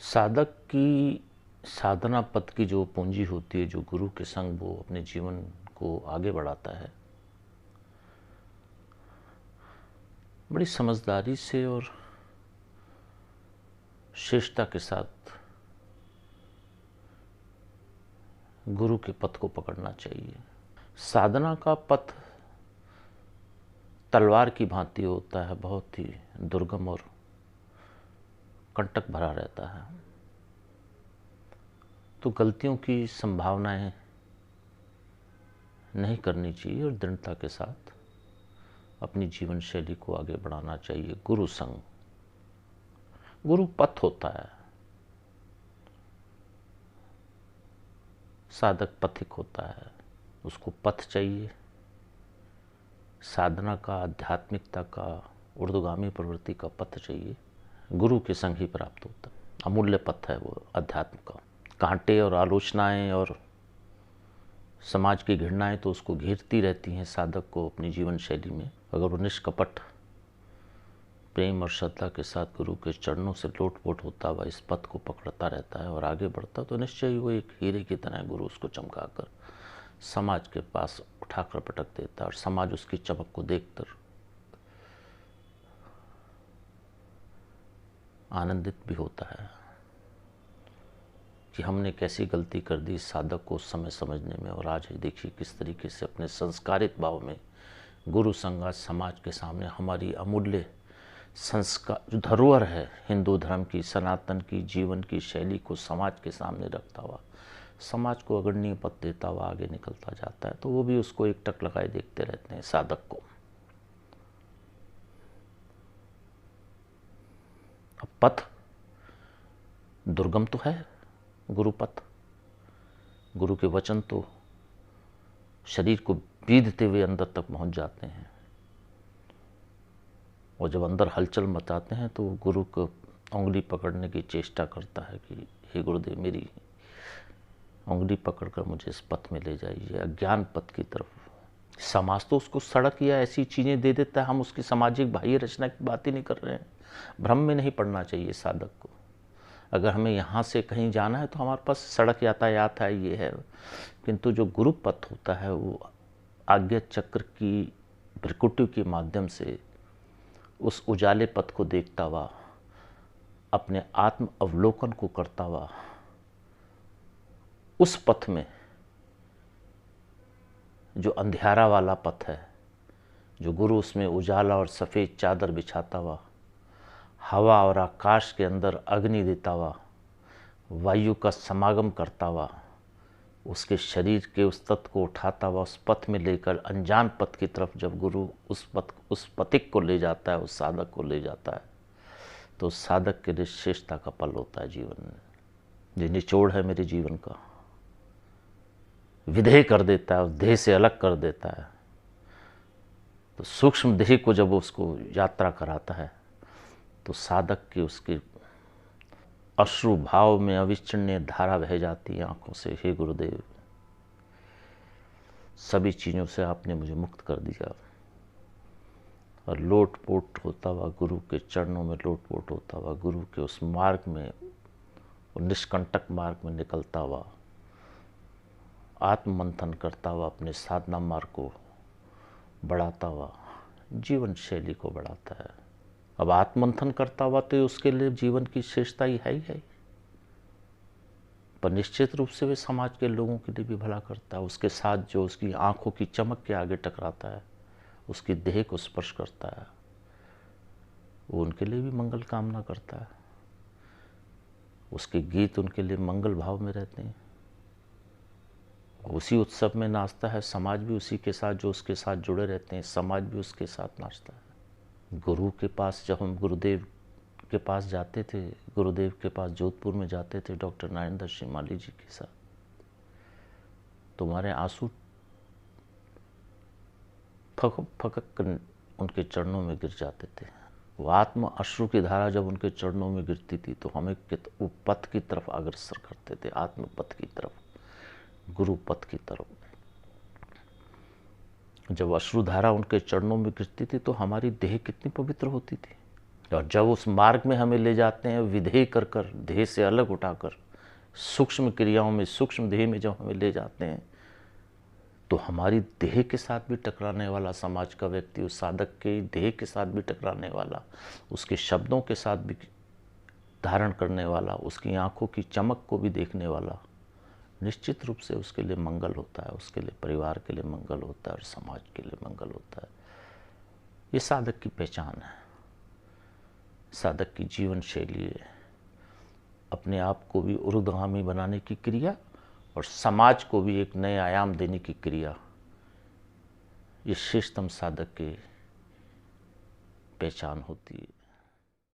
साधक की साधना पथ की जो पूंजी होती है, जो गुरु के संग वो अपने जीवन को आगे बढ़ाता है, बड़ी समझदारी से और श्रेष्ठता के साथ गुरु के पथ को पकड़ना चाहिए। साधना का पथ तलवार की भांति होता है, बहुत ही दुर्गम और कंटक भरा रहता है। तो गलतियों की संभावनाएं नहीं करनी चाहिए और दृढ़ता के साथ अपनी जीवन शैली को आगे बढ़ाना चाहिए। गुरु संग, गुरु पथ होता है, साधक पथिक होता है, उसको पथ चाहिए। साधना का, आध्यात्मिकता का, ऊर्ध्वगामी प्रवृत्ति का पथ चाहिए, गुरु के संग ही प्राप्त होता है। अमूल्य पथ है वो अध्यात्म का। कांटे और आलोचनाएं और समाज की घृणाएं तो उसको घेरती रहती हैं साधक को अपनी जीवन शैली में। अगर वो निष्कपट प्रेम और श्रद्धा के साथ गुरु के चरणों से लोटपोट होता हुआ इस पथ को पकड़ता रहता है और आगे बढ़ता, तो निश्चय ही वो एक हीरे की तरह गुरु उसको चमकाकर समाज के पास उठाकर पटक देता है और समाज उसकी चमक को देखकर आनंदित भी होता है कि हमने कैसी गलती कर दी साधक को उस समय समझने में। और आज देखिए किस तरीके से अपने संस्कारित भाव में गुरु संग समाज के सामने हमारी अमूल्य संस्कार, जो धरोहर है हिंदू धर्म की, सनातन की, जीवन की शैली को समाज के सामने रखता हुआ, समाज को अग्रणीय पद देता हुआ आगे निकलता जाता है। तो वो भी उसको एक टक लगाए देखते रहते हैं साधक को। अब पथ दुर्गम तो है, गुरु पथ, गुरु के वचन तो शरीर को बीधते हुए अंदर तक पहुंच जाते हैं और जब अंदर हलचल मचाते हैं तो गुरु को उंगली पकड़ने की चेष्टा करता है कि हे गुरुदेव, मेरी उंगली पकड़कर मुझे इस पथ में ले जाइए, अज्ञान पथ की तरफ। समाज तो उसको सड़क या ऐसी चीज़ें दे देता है, हम उसकी सामाजिक बाह्य रचना की बात ही नहीं कर रहे हैं। भ्रम में नहीं पड़ना चाहिए साधक को। अगर हमें यहाँ से कहीं जाना है तो हमारे पास सड़क यातायात है, ये है, किंतु जो गुरु पथ होता है वो आज्ञा चक्र की भ्रिकुटी के माध्यम से उस उजाले पथ को देखता हुआ, अपने आत्म अवलोकन को करता हुआ उस पथ में, जो अंधियारा वाला पथ है, जो गुरु उसमें उजाला और सफ़ेद चादर बिछाता हुआ, हवा और आकाश के अंदर अग्नि देता हुआ, वायु का समागम करता हुआ, उसके शरीर के उस तत्व को उठाता हुआ उस पथ में लेकर अनजान पथ की तरफ जब गुरु उस पथिक को ले जाता है, उस साधक को ले जाता है, तो उस साधक के लिए श्रेष्ठता का पल होता है जीवन में। जो निचोड़ है मेरे जीवन का, विधेय कर देता है, उस देह से अलग कर देता है। तो सूक्ष्म देह को जब उसको यात्रा कराता है तो साधक की उसके अश्रु भाव में अविच्छिन्न धारा बह जाती है आंखों से। हे गुरुदेव, सभी चीज़ों से आपने मुझे मुक्त कर दिया। और लोटपोट होता हुआ गुरु के चरणों में, लोटपोट होता हुआ गुरु के उस मार्ग में, उस निष्कंटक मार्ग में निकलता हुआ, आत्म मंथन करता हुआ अपने साधना मार्ग को बढ़ाता हुआ, जीवन शैली को बढ़ाता है। अब आत्मंथन करता हुआ तो उसके लिए जीवन की श्रेष्ठता ही है, पर निश्चित रूप से वे समाज के लोगों के लिए भी भला करता है। उसके साथ जो उसकी आंखों की चमक के आगे टकराता है, उसकी देह को स्पर्श करता है, वो उनके लिए भी मंगल कामना करता है। उसके गीत उनके लिए मंगल भाव में रहते हैं। उसी उत्सव में नाचता है, समाज भी उसी के साथ, जो उसके साथ जुड़े रहते हैं समाज भी उसके साथ नाचता है। गुरु के पास जब हम गुरुदेव के पास जाते थे, गुरुदेव के पास जोधपुर में जाते थे डॉक्टर नारेंद्र श्रीमाली जी के साथ, तो हमारे आंसू फकक फकक कर उनके चरणों में गिर जाते थे। वो आत्म अश्रु की धारा जब उनके चरणों में गिरती थी तो हमें वो पथ की तरफ अग्रसर करते थे, आत्म पथ की तरफ, गुरु पथ की तरफ। जब अश्रुधारा उनके चरणों में गिरती थी तो हमारी देह कितनी पवित्र होती थी। और जब उस मार्ग में हमें ले जाते हैं विधेय कर कर, देह से अलग उठाकर, सूक्ष्म क्रियाओं में, सूक्ष्म देह में जब हमें ले जाते हैं, तो हमारी देह के साथ भी टकराने वाला समाज का व्यक्ति, उस साधक के देह के साथ भी टकराने वाला, उसके शब्दों के साथ भी धारण करने वाला, उसकी आंखों की चमक को भी देखने वाला, निश्चित रूप से उसके लिए मंगल होता है, उसके लिए परिवार के लिए मंगल होता है और समाज के लिए मंगल होता है। ये साधक की पहचान है, साधक की जीवन शैली है, अपने आप को भी ऊर्ध्वगामी बनाने की क्रिया और समाज को भी एक नए आयाम देने की क्रिया। ये श्रेष्ठतम साधक की पहचान होती है।